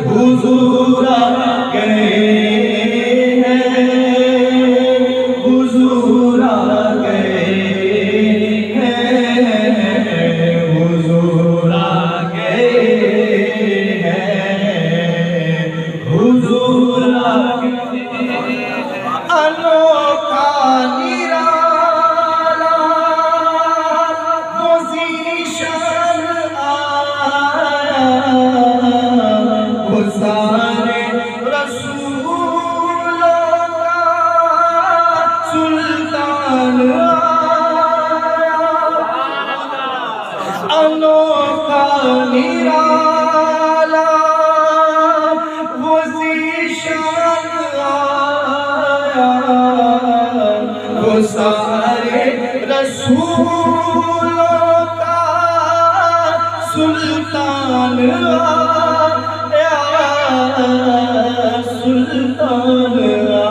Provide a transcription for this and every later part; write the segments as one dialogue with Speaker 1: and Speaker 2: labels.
Speaker 1: हुजूर आ गए हैं, हुजूर आ गए हैं, हुजूर आ गए हैं, हुजूर आ गए। अनोखा निराला पोजीशन आया, सारे रसूलों का सुल्तान आया। अनोखा निराला पोजीशन आया, वो सारे रसूलों का सुल्तान आया, सुल्तान आया।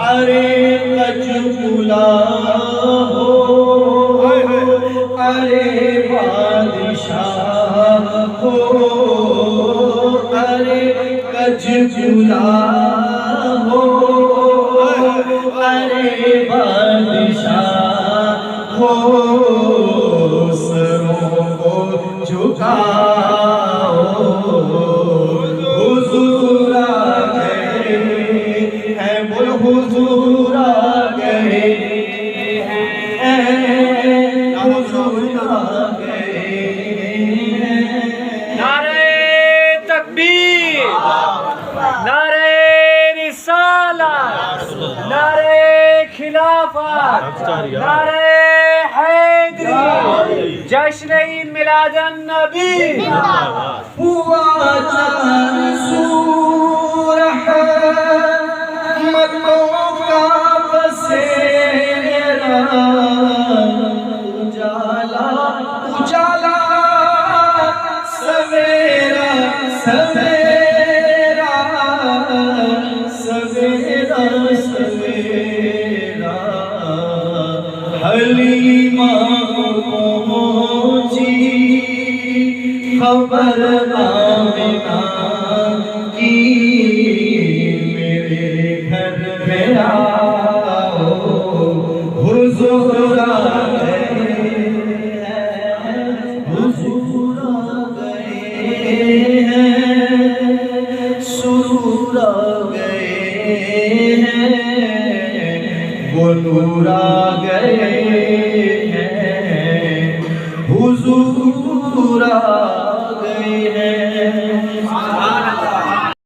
Speaker 1: अरे कजबुला हो, अरे बादशाह हो, अरे कजबुला हो, अरे बादशाह हो, सरों को झुकाओ, हुजूर आ गए हैं, बोलो हुजूर आ गए हैं, हुजूर आ गए हैं।
Speaker 2: नारे तकबीर, नारे रिसालत, नारे खिलाफत, नारे हैदरी, जश्न ईद मिलादुन नबी।
Speaker 1: हुआ चांद सूरह मक्कों का बसेरा, उजाला उजाला सवेरा सवेरा, सवेरा सवेरा। हलीमा पहुंची खबर आमिना की, मेरे घर में आओ, हुजूर आ गए हैं, हुजूर आ गए हैं, सुरूर आ गए हैं, वो नूर आ गए हैं, हुजूर आ गए हैं।